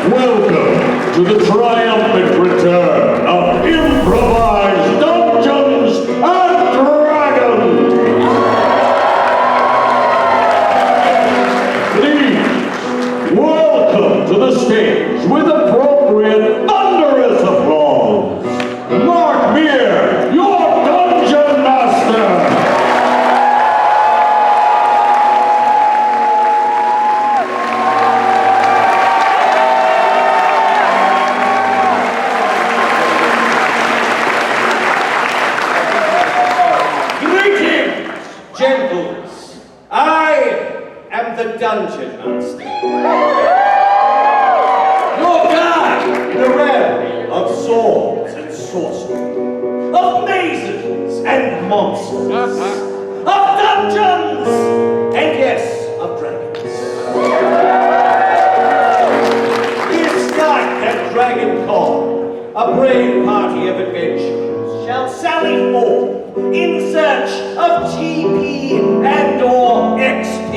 Welcome to the triumphant return of Improvised Dungeons and Dragons! Please, welcome to the stage with appropriate thunderous applause, Mark Meer, your Dungeon Master! Gentles, I am the Dungeon Master. Your guide in the realm of swords and sorcery, of mazes and monsters, of dungeons, and yes, of dragons. This night at DragonCon, a brave party of adventurers shall sally forth in search of GP and/or XP.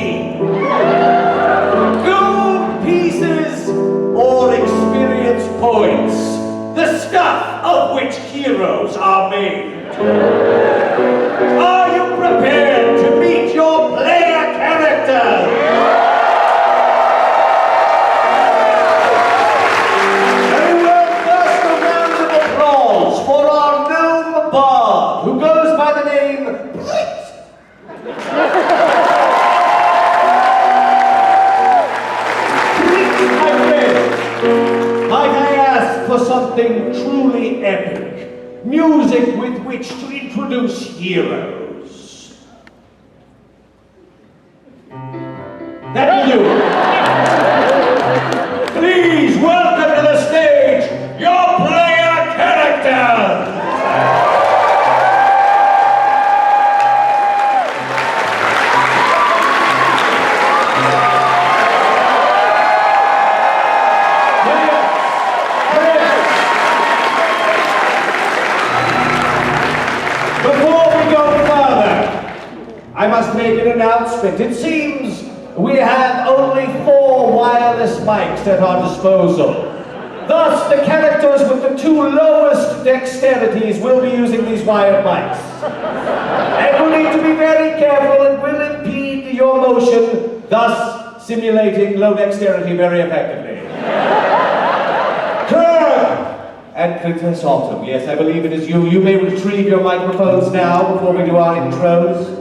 Gold pieces or experience points, the stuff of which heroes are made. Are you prepared to meet your player character? Very well, first a round of applause for our gnome bard, who goes by the name Breitbart. My friend, might I ask for something truly epic, music with which to introduce heroes? That will do. Please welcome to the stage your player character. I must make an announcement. It seems we have only 4 wireless mics at our disposal. Thus, the characters with the 2 lowest dexterities will be using these wired mics. And will need to be very careful and will impede your motion, thus simulating low dexterity very effectively. Krurg and Princess Autumn, yes, I believe it is you. You may retrieve your microphones now before we do our intros.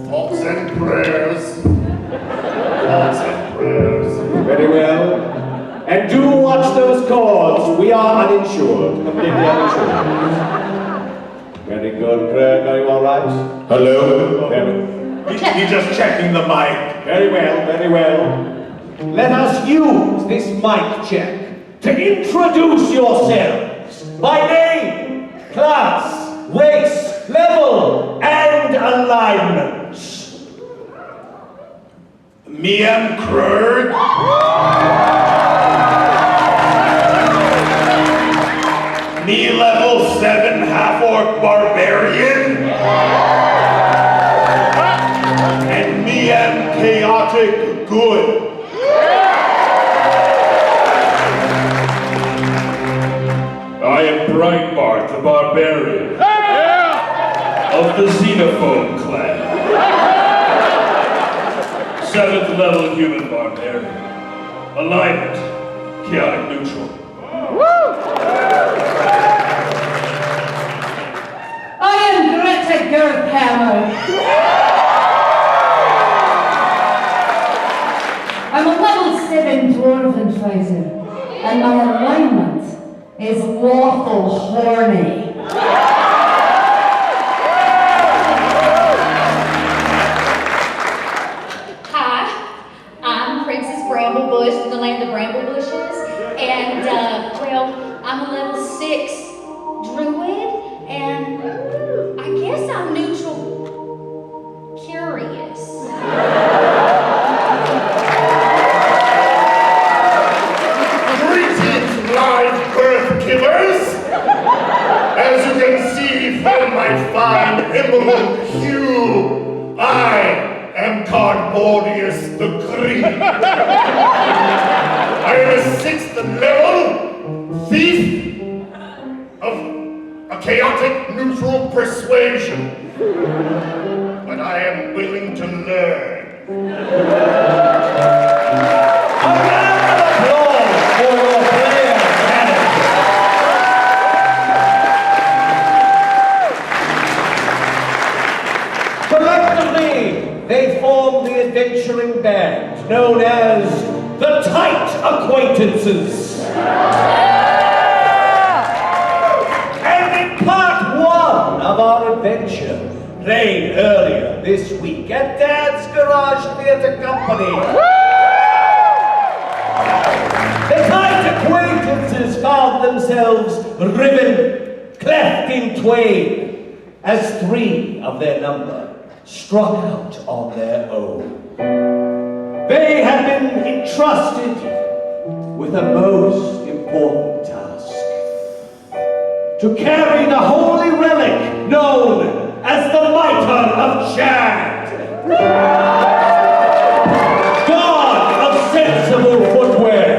Thoughts and prayers. Thoughts and prayers. Very well. And do watch those cords. We are uninsured. Completely uninsured. Very good, Krurg. Are you all right? Hello? He's just checking the mic. Very well, very well. Let us use this mic check to introduce yourselves by name, class, race, level, and alignment. Me and Krurg. Me level 7 half-orc Barbarian. And me and chaotic good. I am Breitbart, the Barbarian, of the Xenophobe clan. 7th level human barbarian. Alignment, chaotic neutral. I am Gretta Girthammer. I'm a level 7 dwarven fighter, and my alignment is lawful horny. Bramblebush, the land of Bramblebushers, and well, I'm a level 6 druid, and I guess I'm neutral curious. Greetings, live birth killers! As you can see from my fine emerald hue, I am Cardboardicus the Green. I am a the level thief of a chaotic neutral persuasion. But I am willing to learn. A round of applause for your player manager. Collectively, they form the adventuring band known as the Tight Acquaintances. And in part one of our adventure, played earlier this week at Dad's Garage Theatre Company, the Tight Acquaintances found themselves riven, cleft in twain, as three of their number struck out on their own. They had been entrusted with a most important task: to carry the holy relic known as the Mitre of Chad, God of sensible footwear.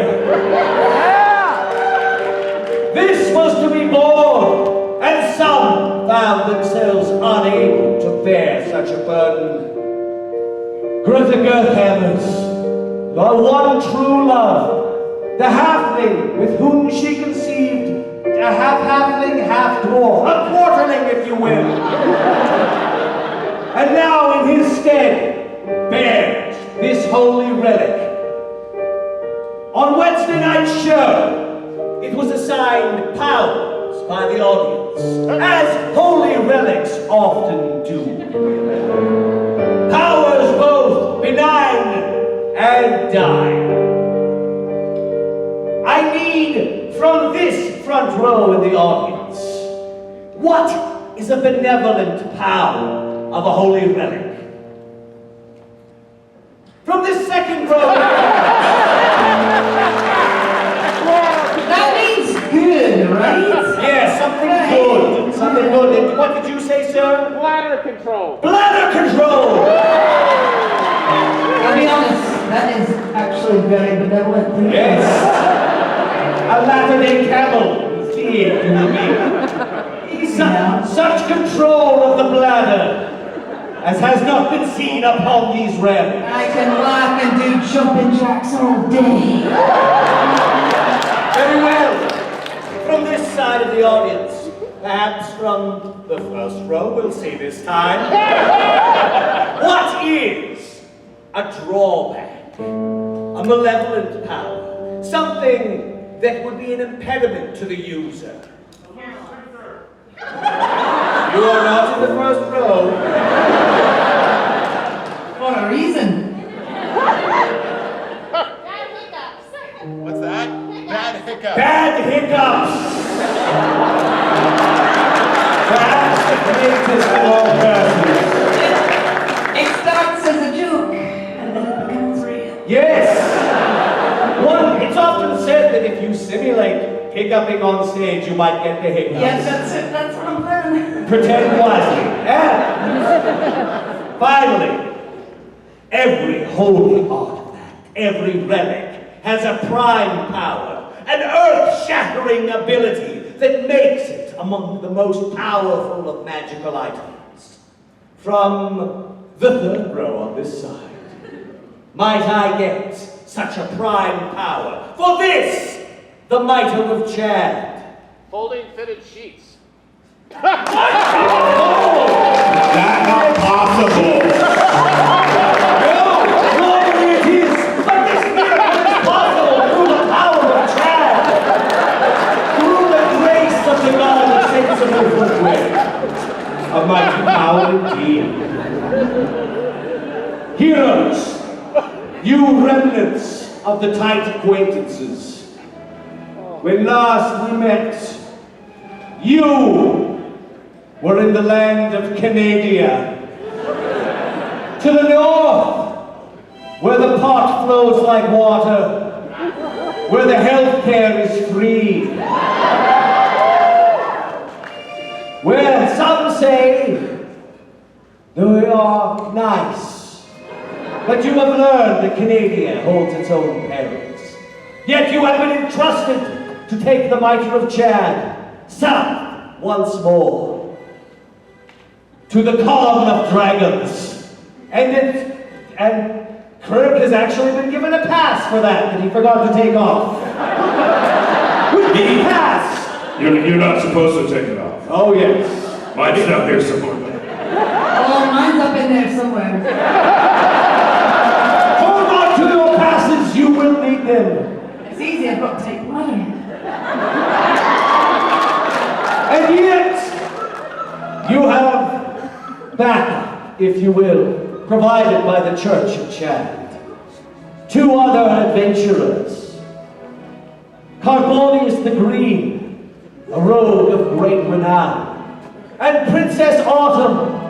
This was to be borne, and some found themselves unable to bear such a burden. Gretta Girthammer's, the one true love, the halfling with whom she conceived a half-halfling, half-dwarf, a quarterling, if you will. And now in his stead bears this holy relic. On Wednesday night's show, it was assigned powers by the audience, as holy relics often do. Powers both benign and dire. I need from this front row in the audience, what is a benevolent power of a holy relic? From this second row. That means good, right? Yes, something good. Something good. And what did you say, sir? Bladder control. Bladder control! I'll be honest, that is actually very benevolent. Yes. A Latter-day Camel, indeed, you mean. Such control of the bladder as has not been seen upon these realms. I can laugh and do jumping jacks all day. Very well. From this side of the audience, perhaps from the first row, we'll see this time. What is a drawback? A malevolent power? Something that would be an impediment to the user? You are not in the first row. For a reason. Bad hiccups. What's that? Bad hiccup. Bad hiccups! Perhaps the greatest of all curses. It starts as a joke, and then it becomes real. Yes! It's often said that if you simulate hiccuping on stage, you might get the hiccups. Yes, that's it. That's what I'm planning. Pretend wisely. Finally, every holy artifact, every relic, has a prime power, an earth-shattering ability that makes it among the most powerful of magical items. From the third row on this side, might I get such a prime power for this, the Mitre of Chad? Folding fitted sheets. That's not possible. No, it is, but this miracle is possible through the power of Chad, through the grace of the God of sensible footwear. A mighty power indeed. Heroes, you remnants of the Tight Acquaintances, when last we met, you were in the land of Canada. To the north, where the pot flows like water, where the healthcare is free, where some say they are nice. But you have learned that Canada holds its own perils. Yet you have been entrusted to take the mitre of Chad south once more to the Con of Dragons. And Krurg has actually been given a pass for that he forgot to take off. With the pass! You're not supposed to take it off. Oh, yes. Mine's down here somewhere. Oh, mine's up in there somewhere. Hold on to your passes, you will need them. It's easy, I've got to take mine. And yet, you have backup, if you will, provided by the Church of Chad. 2 other adventurers. Cardboardicus the Green, a rogue of great renown, and Princess Autumn,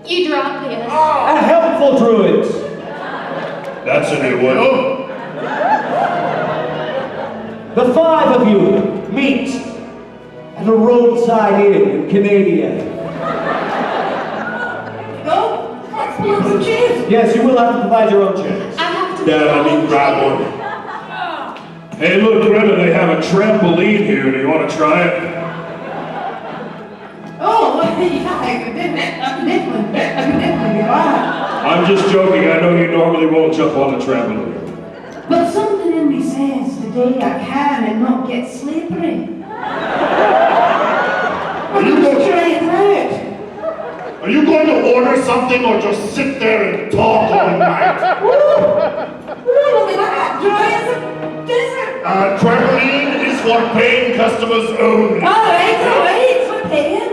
You dropped this. a helpful druid. That's a new one. The 5 of you meet at a roadside inn in Canada. Go, let's pull up some cheers. Yes, you will have to provide your own chairs. I have to. Yeah, I need to grab one. Hey, look, Greta, they have a trampoline here. Do you want to try it? Oh, well, yeah, I could definitely be right. I'm just joking. I know you normally won't jump on the trampoline. But something in me says today I can and not get slippery. Are you Let's going, try it out. are you going to order something or just sit there and talk all night? Look at that, dry as a desert. Trampoline is for paying customers only. All right, we're paying.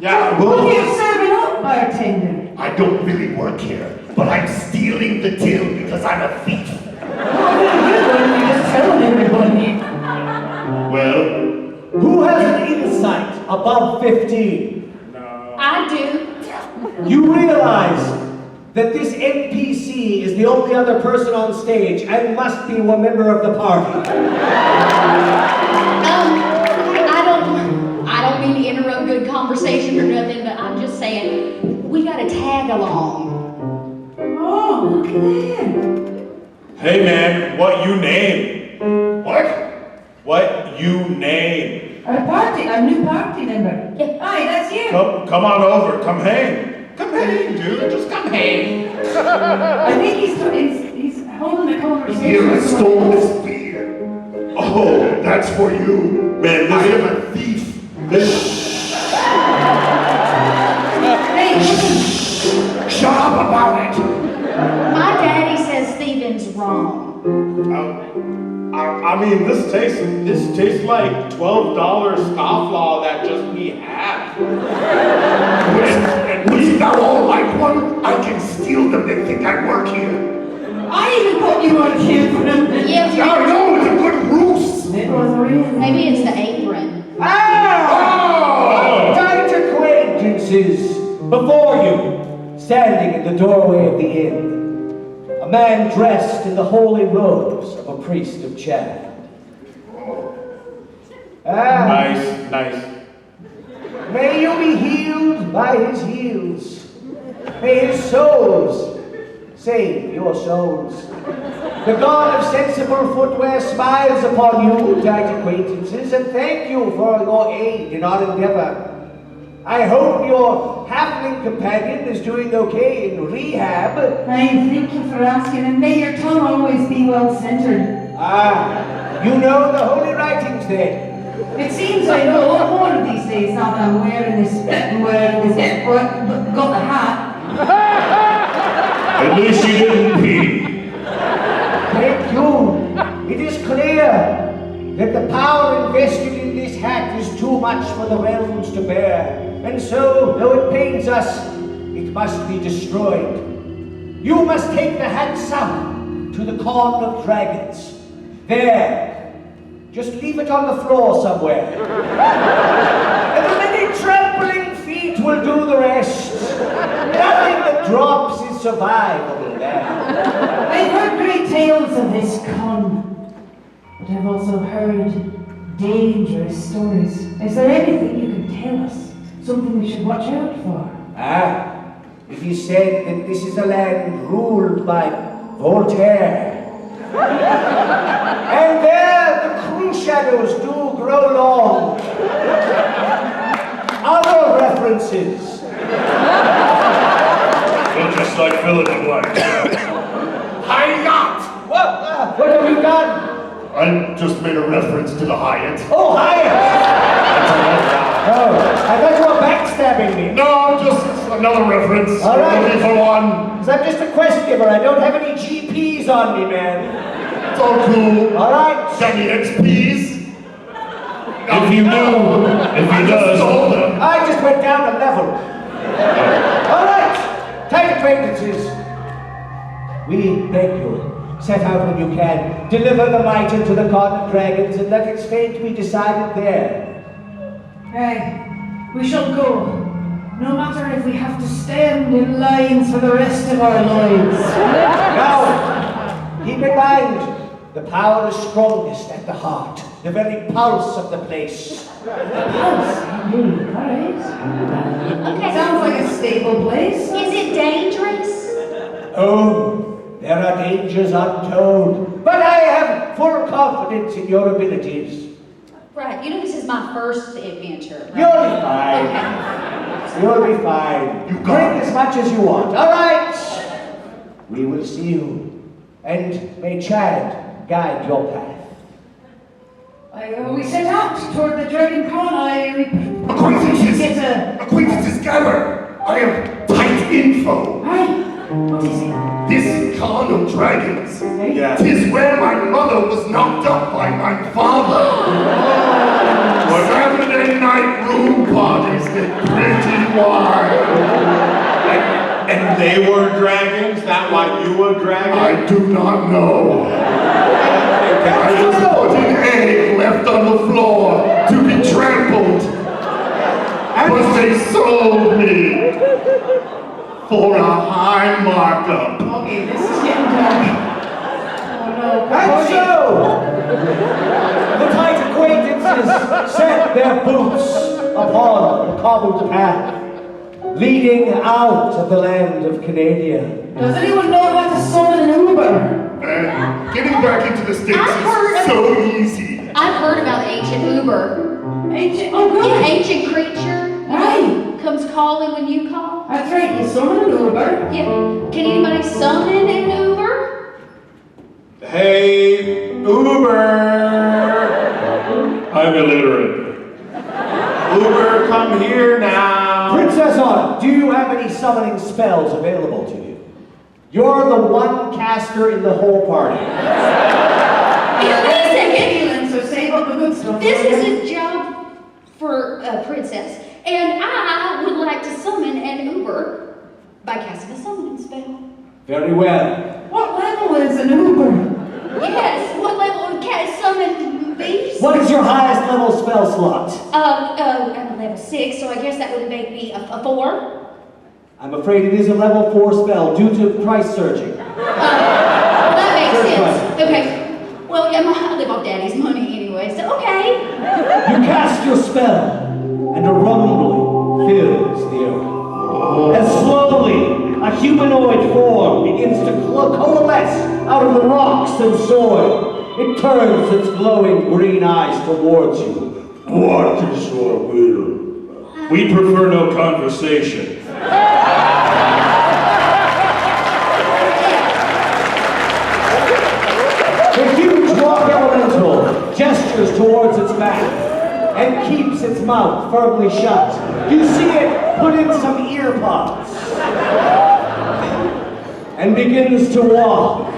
Yeah, What are well, you serving up, bartender? I don't really work here, but I'm stealing the till because I'm a thief. You're just telling everybody. Well, Who has an insight above 15? I do. You realize that this NPC is the only other person on stage and must be a member of the party. I don't mean to interrupt good conversation or nothing, but I'm just saying, we gotta tag along. Oh, look at that. Hey man, what you name? what? What you name? A new party member. Yeah. Hi, that's you. Come on over, come hang. Come hang, dude, just come hang. I think he's holding a conversation. Here, I stole this beer. Oh, that's for you. Man, I this am a thief. Hey, listen. Shut up about it. My daddy says Steven's wrong. I mean, this tastes like $12 scofflaw that just we have. And we now all like one. I can steal them. They think I work here. I even thought you were here for them. Yeah, I know, it's a good ruse. It was real. maybe it's the apron. Ah! Tight acquaintances! Before you, standing in the doorway of the inn, a man dressed in the holy robes of a priest of Chad. Nice. May you be healed by his heels. May his souls save your souls. The God of sensible footwear smiles upon you, tight acquaintances, and thank you for your aid in our endeavor. I hope your halfling companion is doing okay in rehab. Thank you for asking, and may your tongue always be well centered. Ah, you know the holy writings then. It seems I know a lot more of these days now that I'm wearing this, got the hat. At least you didn't pee. Thank you. It is clear that the power invested in this hat is too much for the realms to bear. And so, though it pains us, it must be destroyed. You must take the hat south to the Con of Dragons. There. Just leave it on the floor somewhere. And the many trampling feet will do the rest. Nothing that drops is survivable there. I've heard great tales of this con, but I've also heard dangerous stories. Is there anything you can tell us? Something we should watch out for? Ah, it is said that this is a land ruled by Voltaire. acquaintances. Well, just like fill in the blank. Hyatt! What have you done? I just made a reference to the Hyatt. Oh, Hyatt! Oh, I thought you were backstabbing me. No, just another reference. All right. Looking for one. 'Cause I'm just a quest giver. I don't have any GPs on me, man. It's all cool. All right. Got any XPs? If you do, if he does. Stole them. I just went down a level. All right. Tight acquaintances. We beg you, set out when you can. Deliver the mitre to the God of Dragons and let its fate be decided there. Hey, we shall go. No matter if we have to stand in lines for the rest of our lives. Now, keep in mind, the power is strongest at the heart, the very pulse of the place. Pulse. Alright. Okay. Sounds like a stable place. Is it dangerous? Oh, there are dangers untold, but I have full confidence in your abilities. Right. You know this is my first adventure. Right? You'll be fine. Okay. You'll be fine. You got Drink it. as much as you want. All right. We will see you, and may Chad guide your path. We set out toward the DragonCon. Acquaintances gather. I have tight info. Aye. What is it? This con of dragons. Yeah. Tis where my mother was knocked up by my father. Saturday night room parties get pretty wild. And they were dragons? Not why you were a dragon? I do not know. I was put an egg left on the floor to be trampled. But they sold me for a high markup. Okay, this is getting dark. Oh no. And so, the tight acquaintances set their boots upon the cobbled path, leading out of the land of Canada. Does anyone know how to summon an Uber? Getting back into the States I've heard is of- so easy. I've heard about the ancient Uber. Ancient, oh The good. ancient creature. Aye. Comes calling when you call. That's right, you summon an Uber. Yeah. Can anybody summon an Uber? Hey, Uber! I'm illiterate. Uber, come here now! Princess Autumn, do you have any summoning spells available to you? You're the one caster in the whole party. Wait a second. So save up the good stuff. This is a job for a princess, and I would like to summon an Uber by casting a summoning spell. Very well. What level is an Uber? Yes. What level can summon beasts? What is your highest level spell slot? I'm a level 6, so I guess that would make me a 4. I'm afraid it is a level 4 spell due to price surging. That makes Sure, sense. Okay. Well, yeah, I live off Daddy's money anyway, so okay. You cast your spell, and a rumbling fills the earth. As slowly, a humanoid form begins to coalesce out of the rocks and soil. It turns its glowing green eyes towards you. What is your will? We prefer no conversation. The huge rock elemental gestures towards its back and keeps its mouth firmly shut. You see it put in some ear pods and begins to walk,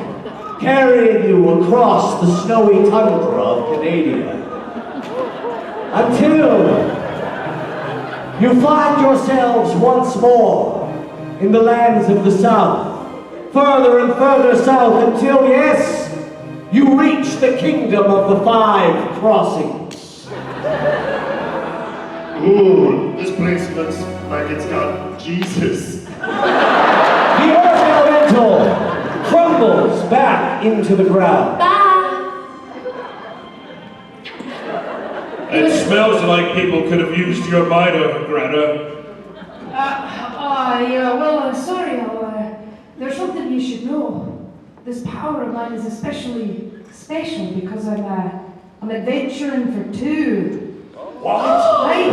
carrying you across the snowy tundra of Canada until you find yourselves once more in the lands of the south, further and further south until, yes, you reach the kingdom of the 5 crossings. Ooh, this place looks like it's got Jesus. The earth elemental crumbles back into the ground. Bye. It smells like people could have used your mitre, Greta. Yeah, well, sorry, there's something you should know. This power of mine is especially special because I'm adventuring for 2. What? Right?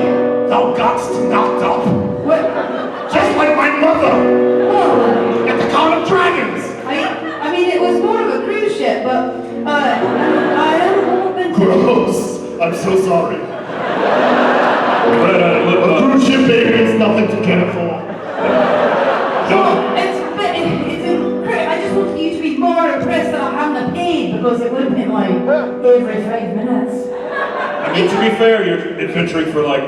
Thou gotst knocked up? What? Just like my mother Oh, at the Con of Dragons. I mean, it was more of a cruise ship, but I am open to. Gross. I'm so sorry. Greta, A look, cruise ship baby is nothing to care for. Well, it's incredible. I just wanted you to be more impressed that I'm having to pay because it would have been like every 5 minutes. I mean, to be fair, you're adventuring for like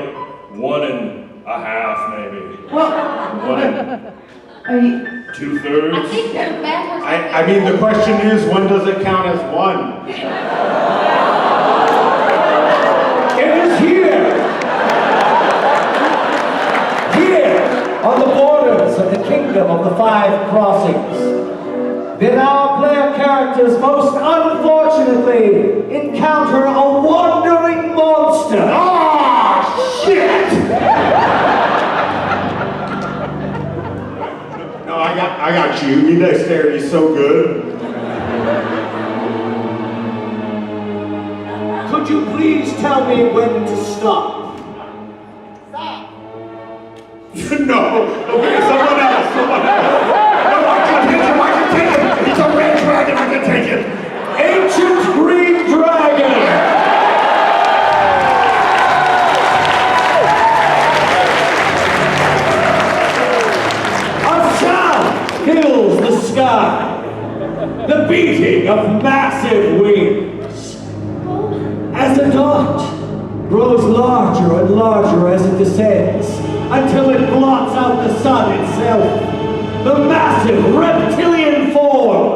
1.5, maybe. Well, 1 are you? 2/3. I think they're bad. I mean, the question is, when does it count as one? It is here! Here, on the borders of the Kingdom of the Five Crossings, that our player characters most unfortunately encounter a wandering monster. Ah, shit! No, I got you. Your dexterity's so good. Could you please tell me when to stop? No. Okay, someone else. No, I can take it. It's a red dragon. I can take it. Ancient Green Dragon! A sound fills the sky. The beating of massive wings. As the dot grows larger and larger as it descends, until it blots out the sun itself. The massive reptilian form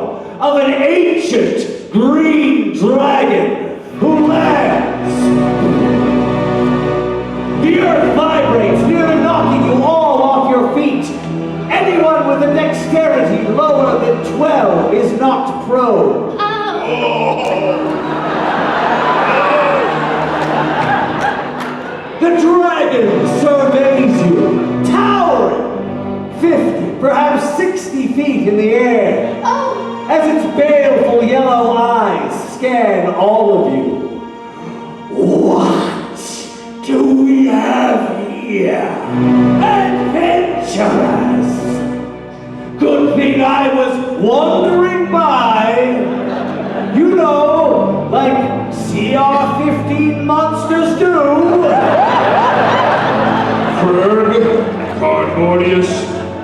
of an ancient green dragon who lands. The earth vibrates, nearly knocking you all off your feet. Anyone with a dexterity lower than 12 is knocked prone. The dragon surveys you, towering 50, perhaps 60 feet in the air, as its baleful yellow eyes scan all of you. What do we have here? Adventurers! Good thing I was wandering by. You know, like CR-15 monsters do. Krurg, Cardboardicus,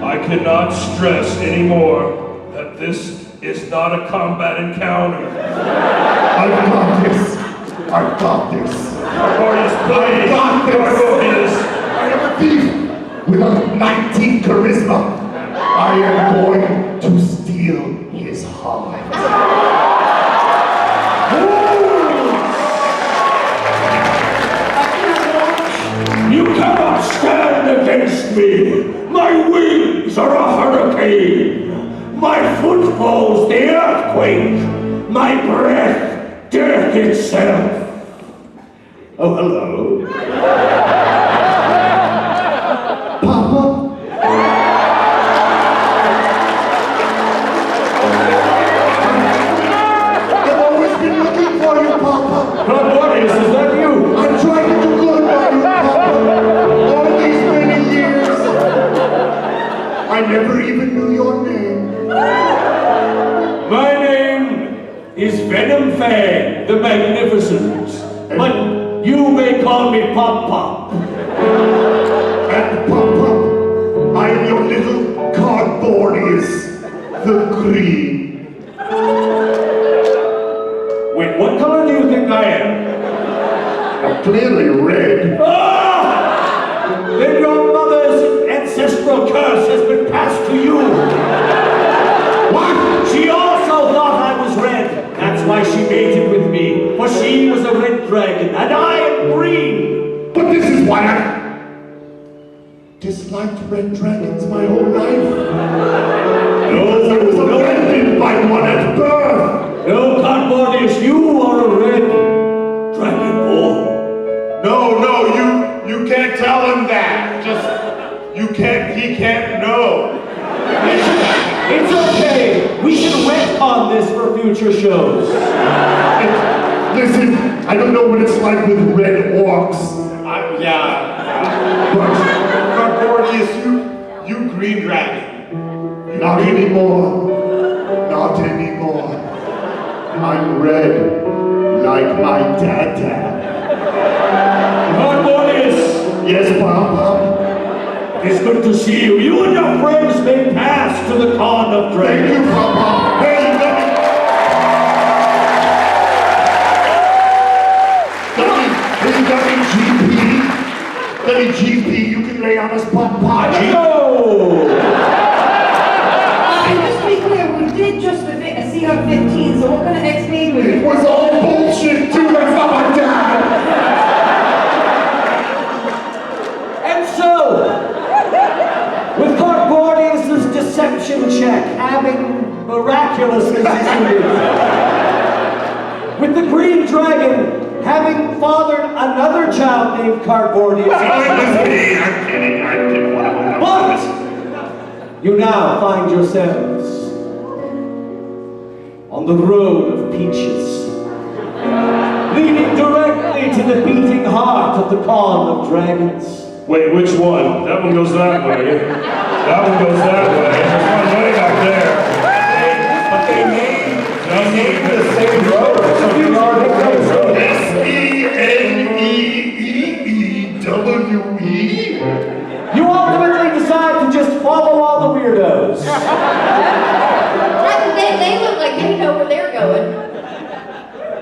I cannot stress anymore that this is not a combat encounter. I've got this. I've got this. Cardboardicus, please. got this. Cardboardicus. I am a thief with a 19 charisma. I am going to steal his heart. You cannot stand against me! My wings are a hurricane! My footfalls the earthquake! My breath death itself! Oh, hello. Papa? I've always been looking for you, Papa. Cardboardicus, is that you? I'm trying to do good by you, Papa. All these many years. I never even knew your name. My name is Venom Fang, the Magnificent. But you may call me Pop Pop. And Papa, I am your little Cardboardicus, the Green. Wait, what color do you think I am? I'm clearly red. Ah! Then your mother's ancestral curse has been passed to you. What? She also thought I was red. That's why she mated with me. For she was a red dragon, and I am green. But this is why I disliked red dragons my whole life. Because I was abandoned by one at birth. No, Cardboardicus, you are a red dragonborn. No, you can't tell him that. He can't know. It's okay. We can retcon this for future shows. Listen, I don't know what it's like with red orcs. Yeah. But Cardboardicus, you green dragon. Not anymore. Not anymore. I'm red, like my dad. Cardboardicus! Yes, Bob. It's good to see you. You and your friends may pass to the Con of Thank Dragons. you, Papa. Hey, GP, you can lay on his butt, Podgy. Go! Just to be clear, we did just a CR-15, so what kind of XP were It you? was all bullshit, too. That's not my dad. And so, with Cardboardicus' deception check having miraculously succeeded, with the Green Dragon having fathered another child named Cardboardicus, Oh, it was me. I'm kidding. I didn't want to win. but you now find yourselves on the road of peaches, leading directly to the beating heart of the Con of Dragons. Wait, which one? That one goes that way. That one goes that way. There's one way back there. But they named the same road. So you are the road. SENEEEWE? You ultimately decide to just follow all the weirdos. They look like they know where they're going.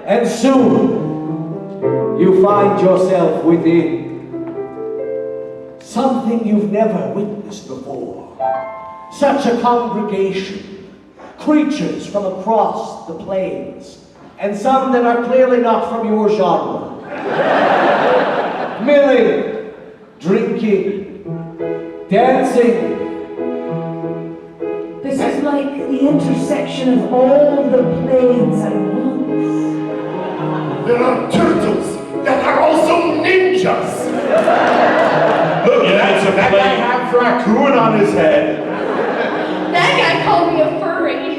And soon, you find yourself within something you've never witnessed before. Such a congregation, creatures from across the plains, and some that are clearly not from your genre. Milling, drinking, dancing. This is like the intersection of all the planes at once. There are turtles that are also ninjas. Look, Yeah, it's a that guy plane. has raccoon on his head. That guy called me a furry.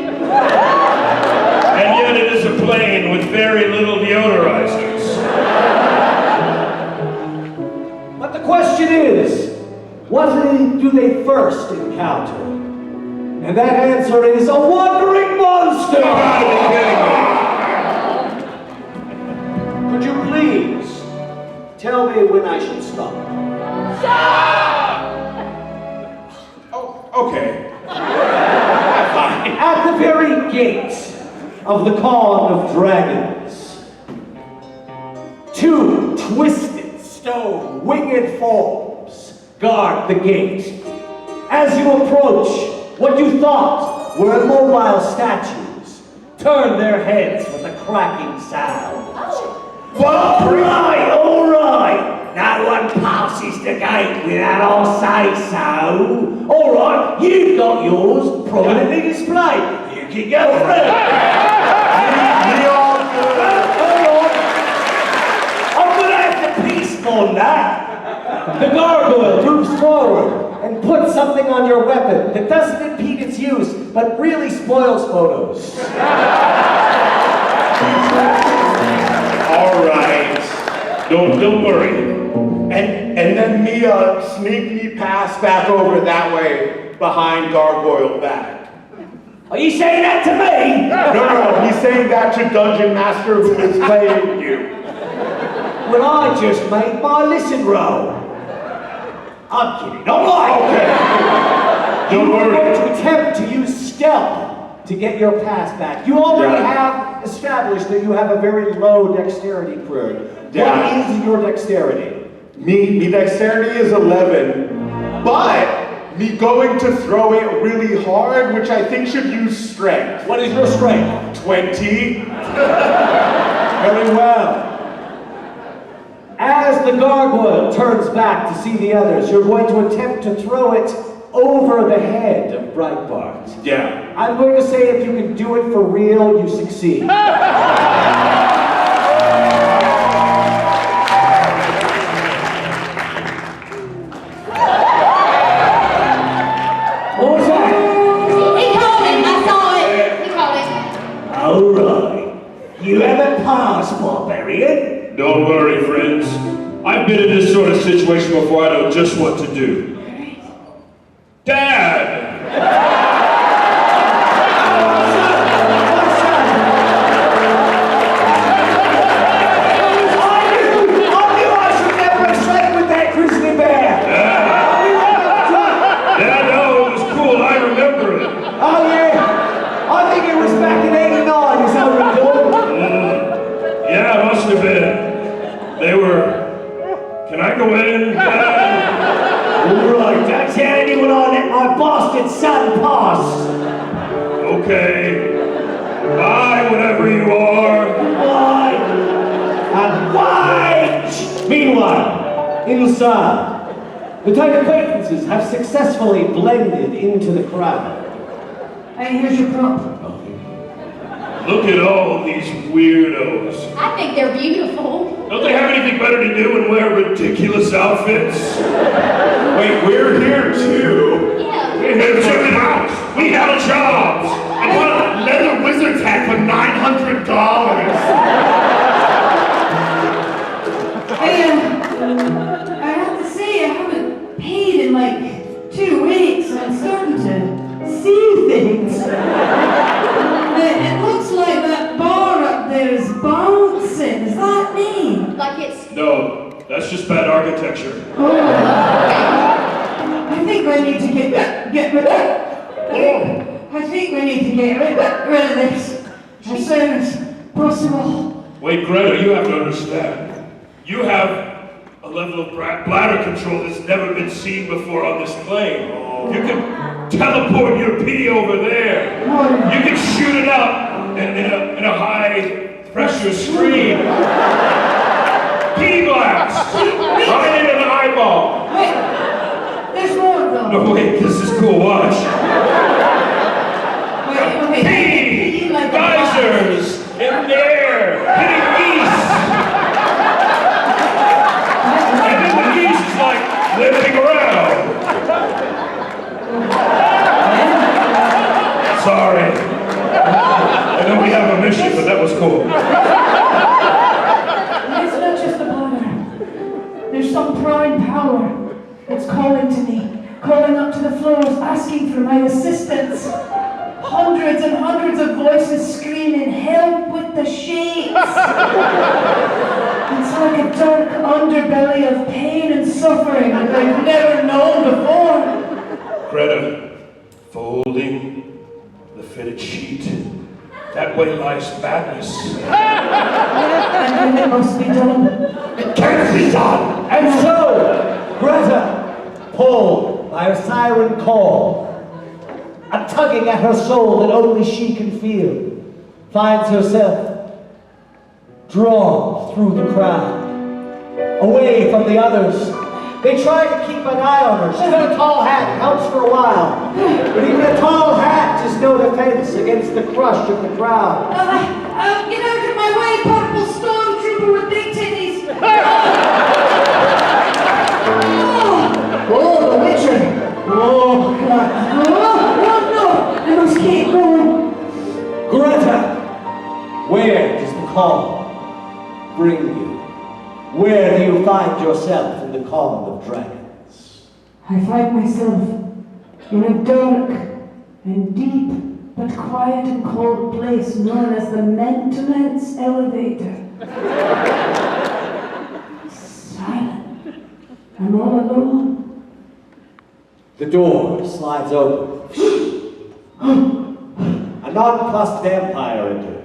And yet it is a plane with very little deodorizers. But the question is, what do they first encounter? And that answer is a wandering monster! Could you please tell me when I should stop? Oh, okay. At the very gate of the Con of Dragons, two twisted stone winged forms guard the gate. As you approach, what you thought were immobile statues turn their heads with a cracking sound. All right. No one passes the gate without I say so. All right, you've got yours prominently displayed. You can go through. Hold on. I'm gonna have to peace on that. The gargoyle moves forward and puts something on your weapon that doesn't impede its use, but really spoils photos. All right. Don't worry. And then Mia sneak me past back over that way behind Gargoyle back. Are you saying that to me? No, he's saying that to Dungeon Master who is playing you. Well, I just made my listen roll. I'm kidding. All right. Okay. You are going to attempt to use stealth to get your pass back. You already have established that you have a very low dexterity, Krurg. Yeah. What is your dexterity? Me dexterity is 11, but me going to throw it really hard, which I think should use strength. What is your strength? 20. Very well. As the gargoyle turns back to see the others, you're going to attempt to throw it over the head of Breitbart. Yeah. I'm going to say if you can do it for real, you succeed. What was that? He called it. I saw it. He called it. All right. You haven't passed, Barbarian. Don't worry, friends. I've been in this sort of situation before. I know just what to do. Dad! Son pass. Okay. Bye, whatever you are. Why? And why? Meanwhile, inside, the tight acquaintances have successfully blended into the crowd. Hey, here's your prop. Look at all these weirdos. I think they're beautiful. Don't they have anything better to do than wear ridiculous outfits? Wait, we're here too. Yeah. We're here to check it out. We have jobs. I bought a leather wizard's hat for $900. Hey, I have to say, I haven't paid in like 2 weeks, and I'm starting to see things. It looks like that bar up there is bouncing. Is that me? Like it's... No, that's just bad architecture. I think we need to get rid of this as soon as possible. Wait, Greta, you have to understand. You have a level of bladder control that's never been seen before on this plane. You can teleport your pee over there. You can shoot it up in a high pressure stream. Pee blast! Right into the eyeball. Wait, there's more though. No, wait, this is cool, watch. Wait. Pee! Geysers! In there! Hitting geese! And then the geese is like living around. Sorry. I know we have a mission, but that was cool. It's not just the bladder. There's some prime power that's calling to me, calling up to the floors, asking for my assistance. Hundreds and hundreds of voices screaming, help with the shakes. It's like a dark underbelly of pain and suffering that I've never known before. Greta, folding the fitted sheet. That way lies madness. And then it must be done. It can't be done. And so, Greta, pulled by a siren call, a tugging at her soul that only she can feel, finds herself drawn through the crowd, away from the others. They try to keep an eye on her. She's got a tall hat, helps for a while. But even a tall hat is no defense against the crush of the crowd. Get out of my way, purple stormtrooper with big titties. Oh, the Witcher. Oh, God. No, I must keep going. Greta, where does the call bring you? Where do you find yourself in the calm of dragons? I find myself in a dark and deep but quiet and cold place known as the maintenance elevator. Silent. I'm all alone. The door slides open. A nonplussed vampire enters.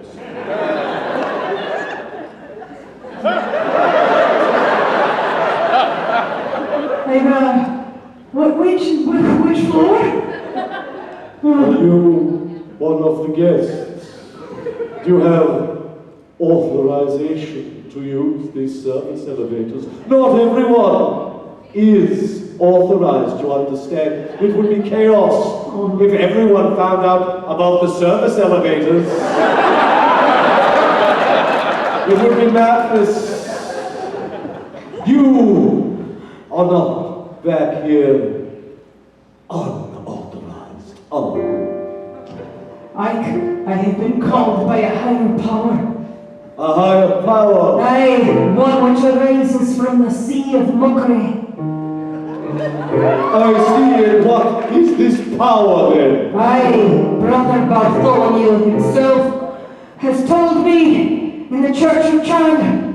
Which floor? Are you one of the guests? Do you have authorization to use these service elevators? Not everyone is authorized, you understand. It would be chaos if everyone found out about the service elevators. It would be madness. You are not back here unauthorized. I have been called by a higher power. A higher power. Aye, one which arises from the sea of mockery. I see, and what is this power then? Brother Bartholomew himself has told me in the Church of China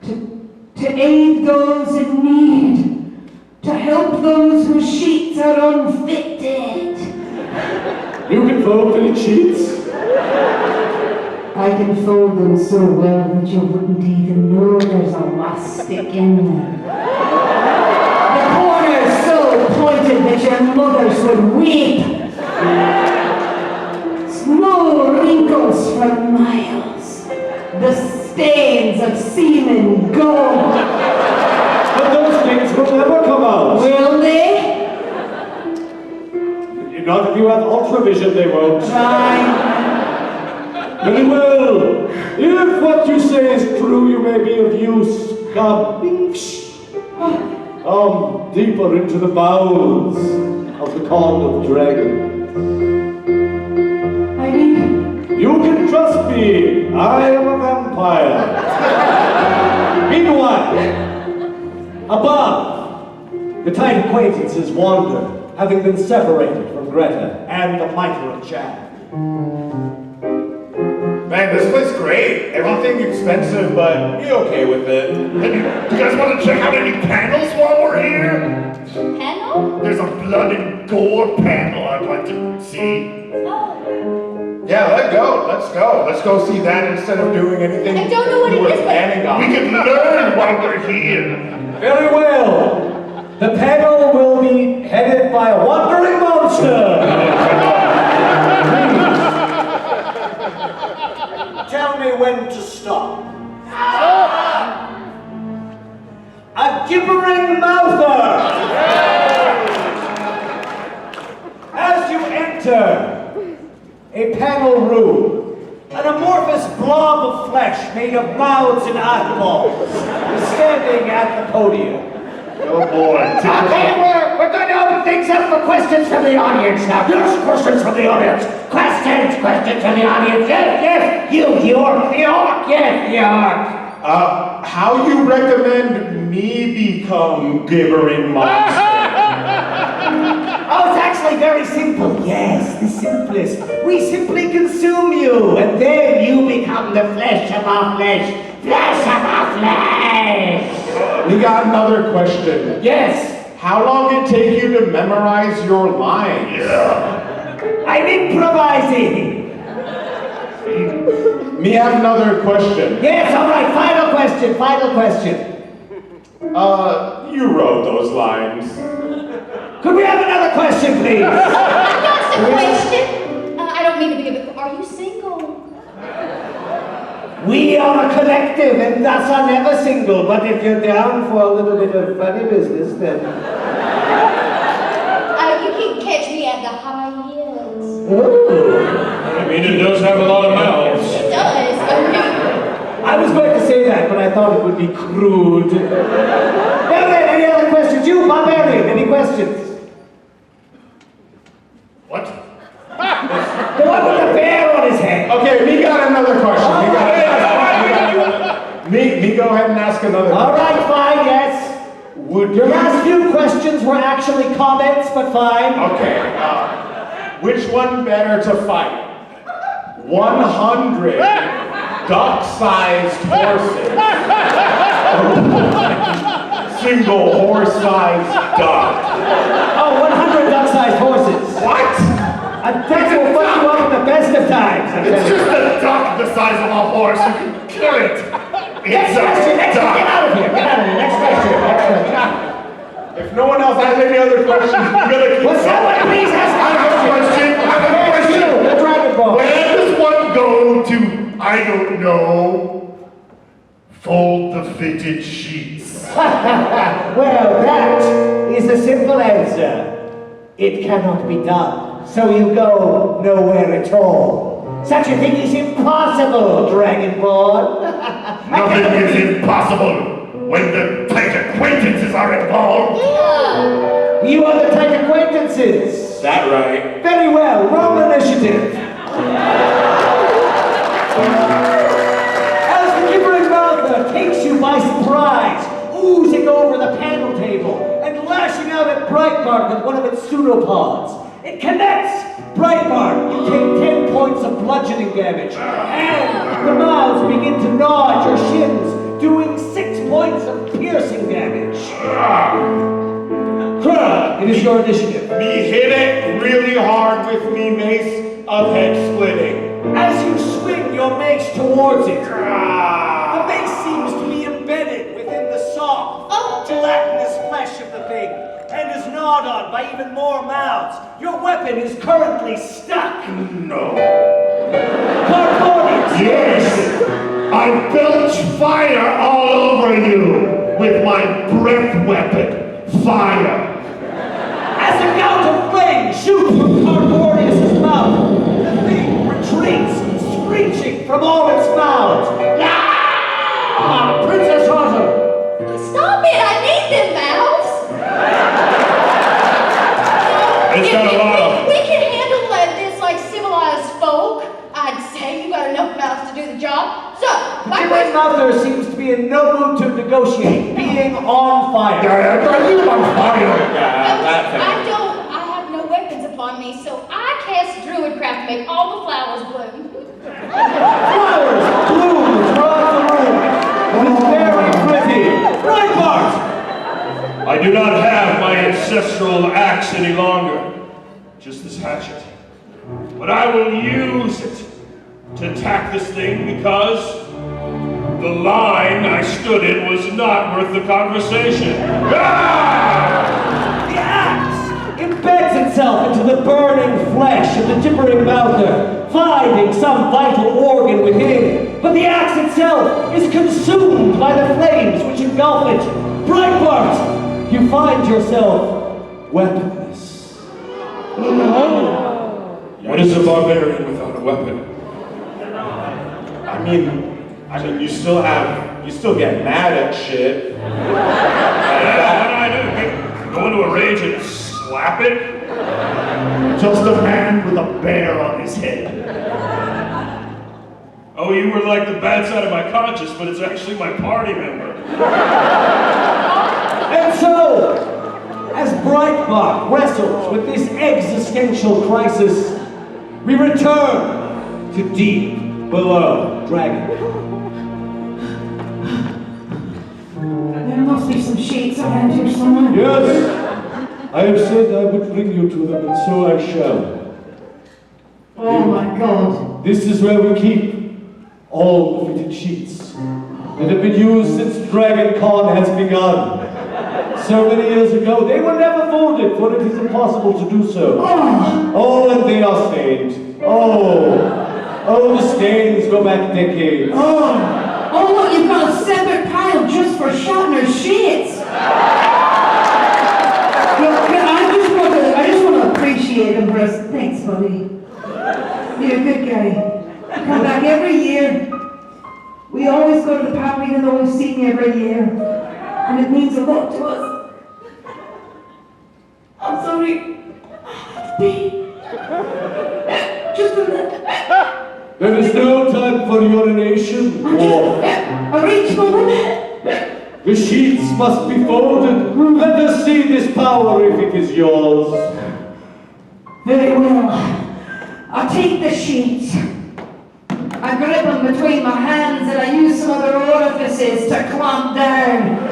to aid those in need, to help those whose sheets are unfitted. You can fold any sheets? I can fold them so well that you wouldn't even know there's a elastic in them. The corners so pointed that your mothers would weep. Small wrinkles for miles. The stains of semen gone. But those things will never come out. Will they? Not if you have ultravision, they won't. Fine. Very well. If what you say is true, you may be of use. Come deeper into the bowels of the Con of Dragons. You can trust me. I am a vampire. Meanwhile, above, the tight acquaintances wander, having been separated from Greta and the mitre of Chad. Man, this place is great. Everything expensive, but be okay with it. You guys want to check out any panels while we're here? Panel? There's a blood and gore panel I'd like to see. Oh. Yeah, let's go. Let's go see that instead of doing anything I don't know what it we're is, but- planning on. We can learn while we're here. Very well. The panel will be headed by a wandering monster. Tell me when to stop. A gibbering mouther. As you enter a panel room, an amorphous blob of flesh made of mouths and eyeballs is standing at the podium. Oh boy. Okay, we're going to open things up for questions from the audience now. Yes, questions from the audience. Questions from the audience. Yes, York, yes, York. How you recommend me become gibbering monster? Oh, it's actually very simple. Yes, the simplest. We simply consume you, and then you become the flesh of our flesh. Flesh of our flesh. We got another question. Yes. How long did it take you to memorize your lines? I'm improvising. Me have another question. Yes, all right, final question. You wrote those lines. Could we have another question, please? I've got some question. I don't mean to be a bit. Are you single? We are a collective and thus are never single, but if you're down for a little bit of funny business, then... You can catch me at the high heels. Ooh. I mean, it does have a lot of mouths. It does. I was going to say that, but I thought it would be crude. Now then, any other questions? You, Barbarian, any questions? What? The one with the bear on his head. Okay, me got another question. Me go ahead and ask another question. All right, fine, yes. Would Your you... last few questions were actually comments, but fine. Okay, which one better to fight? 100 duck-sized horses. Single horse-sized duck. Oh, 100 duck-sized horses. What? A duck will fuck you up at the best of times. It's just a duck the size of a horse. You can kill it. Next It's question, a duck. get out of here. Next question. If no one else has any other questions, we're gonna keep Will someone please ask I have a question. the Dragon Ball. Where does one go to, I don't know, fold the fitted sheets? Well, that is a simple answer. It cannot be done. So you go nowhere at all. Such a thing is impossible, Dragonborn. Nothing is impossible when the tight acquaintances are involved. You are the tight acquaintances. Is that right? Very well, roll initiative. As the gibbering mouther takes you by surprise, oozing over the panel table and lashing out at damage, and the mouths begin to gnaw at your shins, doing 6 points of piercing damage. Krurg, it is your initiative. Me hit it really hard with me mace of head splitting. As you swing your mace towards it, the mace seems to be embedded within the soft, gelatinous flesh of the thing, and is gnawed on by even more mouths. Your weapon is currently stuck. No. Cardboardicus! Yes! I belch fire all over you with my breath weapon, fire. As a gout of flame shoots from Cardboardicus' mouth, the thing retreats, screeching from all its mouths. Ah! Princess Autumn! Stop it! I need them mouths! It's got a lot of... We can handle this like civilized folk. I'd say you got enough mouths to do the job. So, my The question... mother seems to be in no mood to negotiate, being on fire. Are you on fire? I have no weapons upon me, so I cast druidcraft to make all the flowers bloom. Flowers bloom throughout the room. It is very pretty. Breitbart! I do not have my ancestral axe any longer, just this hatchet. But I will use it to attack this thing because the line I stood in was not worth the conversation. Ah! The axe embeds itself into the burning flesh of the gibbering mouther, finding some vital organ within. But the axe itself is consumed by the flames which engulf it. Breitbart, you find yourself weaponless. What is a barbarian without a weapon? I mean, you still get mad at shit. Yeah, what do I do? Go into a rage and slap it? Just a man with a bear on his head. Oh, you were like the bad side of my conscience, but it's actually my party member. And so, as Breitbart wrestles with this existential crisis, we return to deep below DragonCon. There must be some sheets around here somewhere. Yes, I have said I would bring you to them, and so I shall. Oh my god. This is where we keep all the fitted sheets that have been used since DragonCon has begun. So many years ago, they were never folded, for it is impossible to do so. Oh, and they are stained. Oh, the stains go back decades. Oh look, you've got a separate pile just for Shatner's sheets. Look, I just want to appreciate him for his... Thanks, buddy. You're a good guy. Come back every year. We always go to the pub even though we've seen you every year. And it means a lot to us. I'm sorry. Just a minute. There is no time for urination or... I reached for it. The sheets must be folded. Let us see this power if it is yours. Very well. I take the sheets. I grip them between my hands and I use some other orifices to clamp down.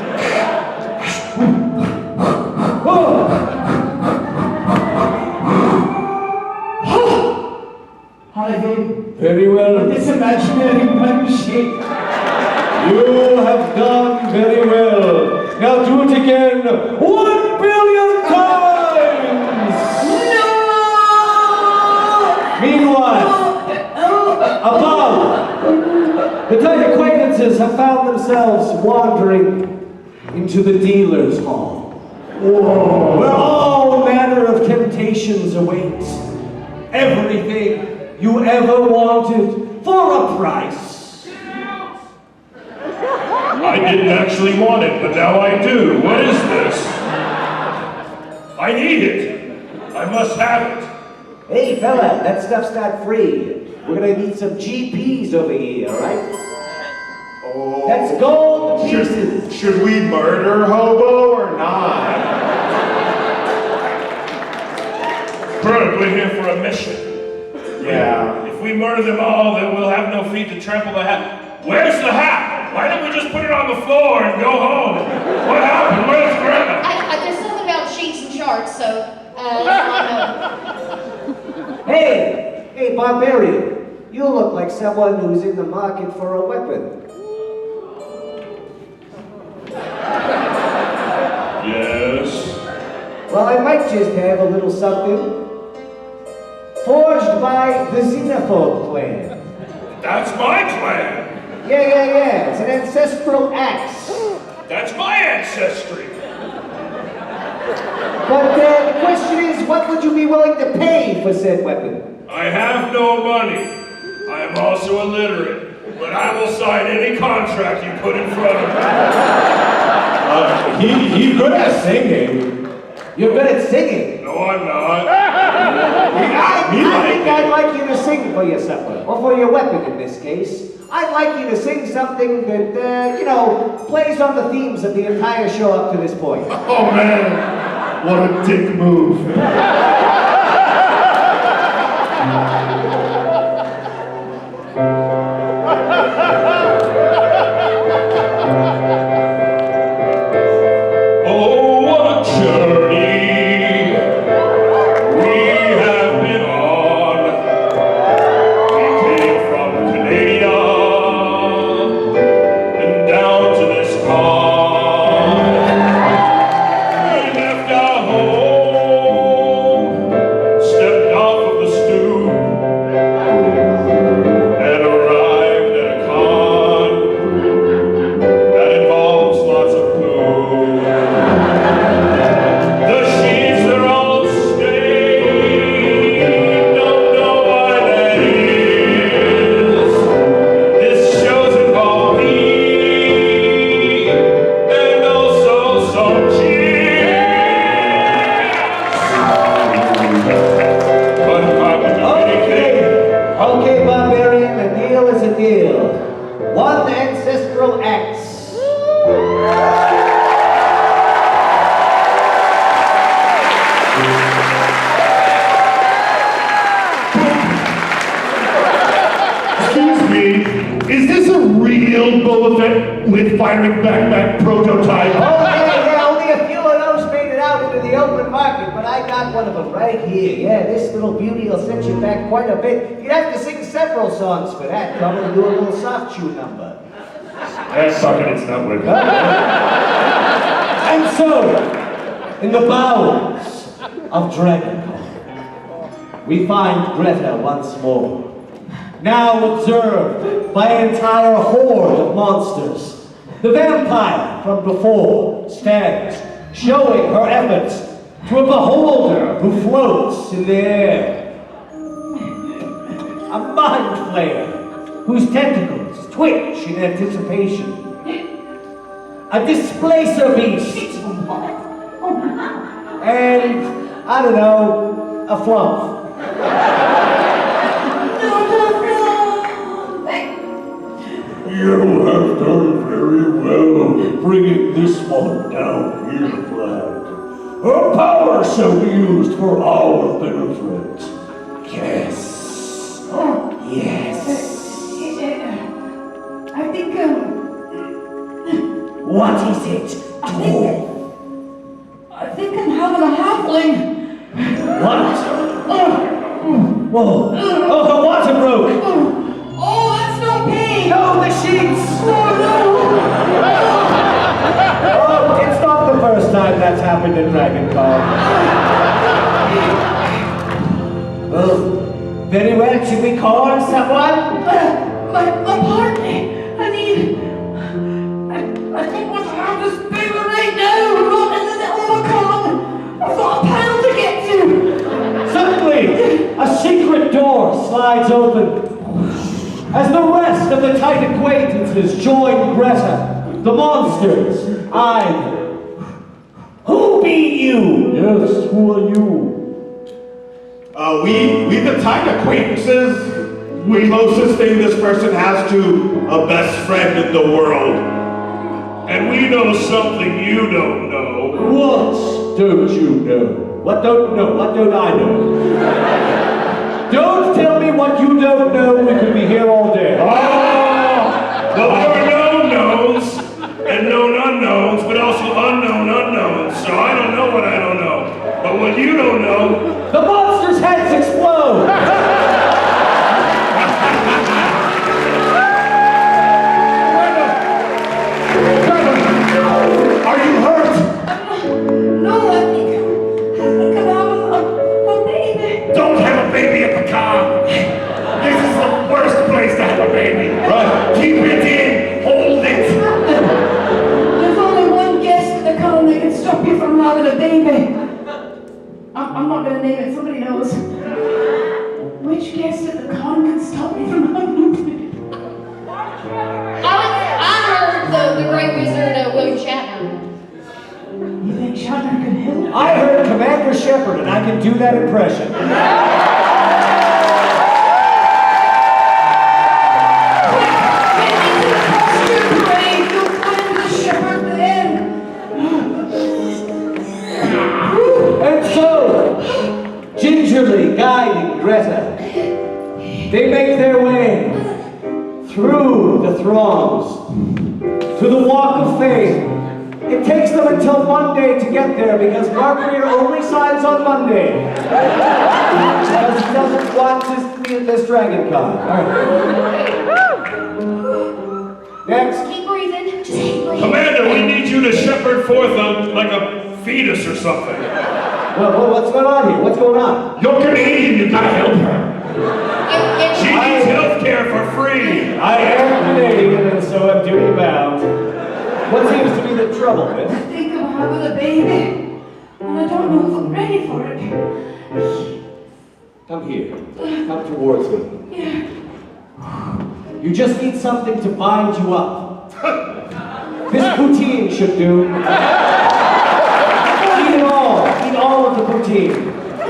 How do I do? Very well. With this imaginary one sheet. You have done very well. Now do it again 1 billion times! No! Meanwhile, above, the tight acquaintances have found themselves wandering into the dealer's hall, where all manner of temptations await. Everything you ever wanted for a price. I didn't actually want it, but now I do. What is this? I need it. I must have it. Hey fella, that stuff's not free. We're gonna need some GPs over here, alright? Oh. That's gold pieces. Should we murder Hobo or not? Krurg, we're here for a mission. Yeah. If If we murder them all, then we'll have no feet to trample the hat. Where's the hat? Why didn't we just put it on the floor and go home? What happened? Where's Gretta? There's something about sheets and charts, so, Hey, Barbarian. You look like someone who's in the market for a weapon. Yes. Well, I might just have a little something. Forged by the Xenophobe clan. That's my clan. Yeah. It's an ancestral axe. That's my ancestry. But the question is, what would you be willing to pay for said weapon? I have no money. I am also illiterate, but I will sign any contract you put in front of me. He's good at singing. You're good at singing. No, I'm not. I think I'd like you to sing for your supper, or for your weapon in this case. I'd like you to sing something that, plays on the themes of the entire show up to this point. Oh man, what a dick move. Oh, what a journey we have been on. We came from Canada and down to this con. We left our home, stepped off of the stoop, and arrived at a con that involves lots of poo. The sheets are all stained, don't know why that is. This show's involved me, and also some cheese. But if I would do anything, Okay, Barbarian, a deal is a deal. One ancestral axe. Excuse me, is this a real Boba Fett with firing backpack prototype? Oh, yeah, only a few of those made it out into the open market, but I got one of them right here. Yeah, this little beauty will set you back quite a bit. You'd have to sing several songs for that, probably do a little soft chew number. Fuck it, it's not working. And so, in the bowels of DragonCon, we find Gretta once more. Now observed by an entire horde of monsters. The vampire from before stands, showing her efforts to a beholder who floats in the air. A mind flayer whose tentacles twitch in anticipation. A displacer beast. And, I don't know, a flump. You have done very well bringing this one down here, Vlad. Her power shall be used for our benefit. Yes. Yes. I think, What is it, dwarf? I think I'm having a halfling. What? Whoa. Oh, her water broke. Oh, that's no pain. No, the sheets. Oh, Oh, it's not the first time that's happened in DragonCon. Well, very well. Should we call someone? My partner. I think we'll have this baby right now. We're not in the middle of a con. I've got a pile to get to. Suddenly, a secret door slides open. As the rest of the tight acquaintances join Gretta, the monsters eye them. Who be you? Yes, who are you? We the tight acquaintances. The closest thing this person has to a best friend in the world. and we know something you don't know. What don't you know? What don't I know? Don't tell me what you don't know. We could be here all day. Oh! Well, there are known knowns and known unknowns, but also unknown unknowns. So I don't know what I don't know. But what you don't know... The monster's heads explode! Are you hurt? No, I think I'm having a baby. Don't have a baby at the con. This is the worst place to have a baby. Right. Keep it in. Hold it. There's only one guest at the con that can stop you from having a baby. I'm not gonna name it, somebody knows. Which guest at the con can stop me from having a baby? I heard the great wizard William Shatner. You think Shatner can help? I heard Commander Shepard, and I can do that impression. And so, gingerly guiding Greta, they make their way through the throngs to the Walk of Fame. It takes them until Monday to get there because Markreer only signs on Monday. Because he doesn't want to be at this DragonCon. All right. Next. Keep breathing. Just keep breathing. Commander, we need you to shepherd forth like a fetus or something. Well, what's going on here? What's going on? You're Canadian. You gotta help her. She needs health care for free. I am Canadian and so I'm duty bound. What seems to be the trouble, miss? I think I'm having a baby, and I don't know if I'm ready for it. Come here. Come towards me. You just need something to bind you up. This poutine should do. Eat it all. Eat all of the poutine.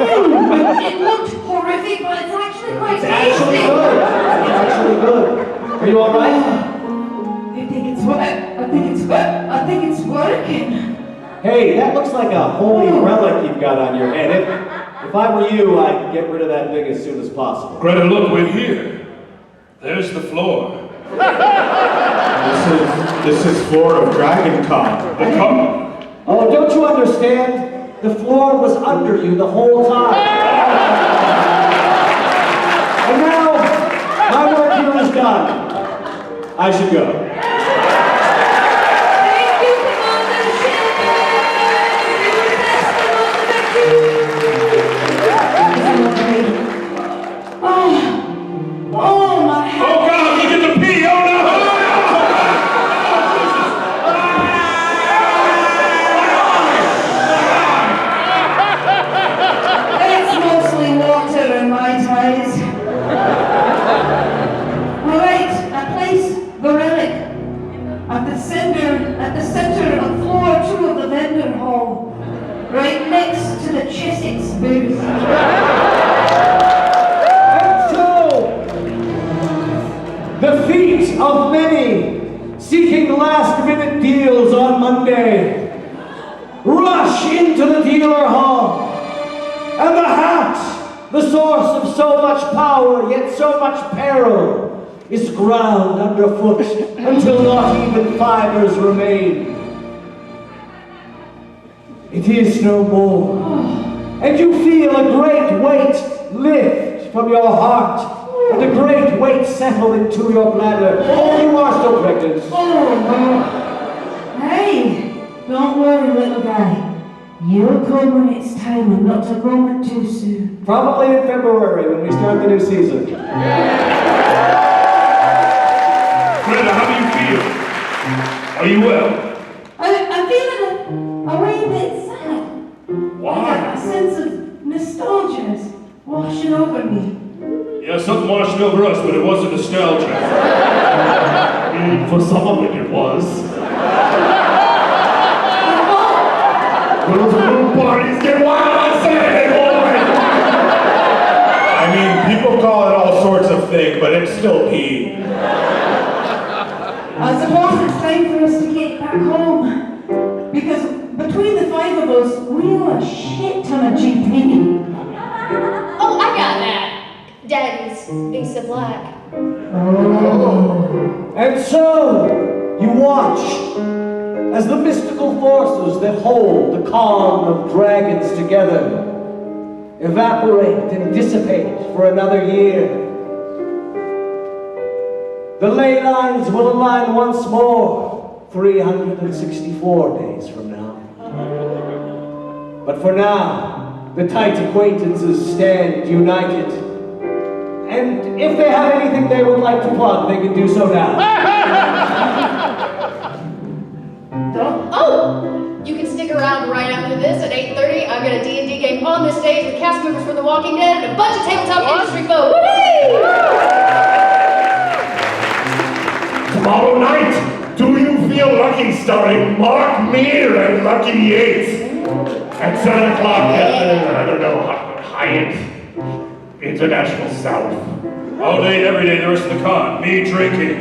It looked horrific, but it's actually quite It's actually good. It's actually good. Are you all right? I think it's working. Hey, that looks like a holy relic you've got on your head. If I were you, I'd get rid of that thing as soon as possible. Greta, look, we're here. There's the floor. This is floor of DragonCon. The cup. Oh, don't you understand? The floor was under you the whole time. And now, my work here is done. I should go. Thank you, Commander Shepard. Oh, my head. Oh God, look at the pee, oh no! It's mostly water in my ties. Alright, I place the relic at the center of floor 2 of the vendor hall, right next to the Chessex booth. And so, the feet of many seeking last-minute deals on Monday rush into the dealer hall. And the hat, the source of so much power, yet so much peril, is ground underfoot until not even fibers remain. It is no more. And you feel a great weight lift from your heart, and a great weight settle into your bladder. Oh, you are still pregnant. Hey, don't worry, little guy. You'll come when it's time and not a moment too soon. Probably in February when we start the new season. Greta, how do you feel? Are you well? I'm feeling a wee bit sad. Why? A sense of nostalgia is washing over me. Yeah, something washed over us, but it wasn't nostalgia. For some of it was. Those room parties get wild on Saturday morning! I mean, people call it all sorts of things, but it's still pee. I suppose it's time for us to get back home. Because between the 5 of us, we owe a shit ton of GP. Oh, I got that. Beast of Black. And so, you watch as the mystical forces that hold the con of dragons together evaporate and dissipate for another year. The ley lines will align once more 364 days from now. But for now, the tight acquaintances stand united. And if they have anything they would like to plug, they can do so now. Oh! You can stick around right after this at 8:30. I've got a D&D game on this stage with cast members from The Walking Dead and a bunch of tabletop industry folk. Whee! Tomorrow night, Do You Feel Lucky starring Mark Meer and Lucky Yates. At 7 o'clock at Hyatt International South. All day, every day, the rest of the con. Me drinking.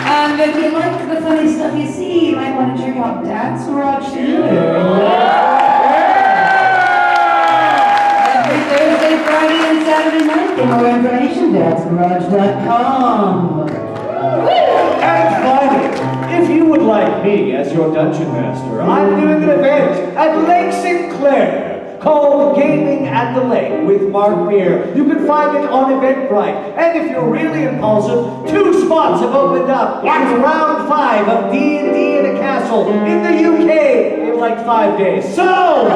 And if you like the funny stuff you see, you might want to check out Dad's Garage Theater. Every Thursday, Friday, and Saturday night. For more information, dadsgarage.com. And finally, if you would like me as your dungeon master, I'm doing an event at Lake Sinclair called Gaming at the Lake with Mark Meer. You can find it on Eventbrite. And if you're really impulsive, 2 spots have opened up. It's round 5 of D&D in a castle in the UK in like 5 days. So...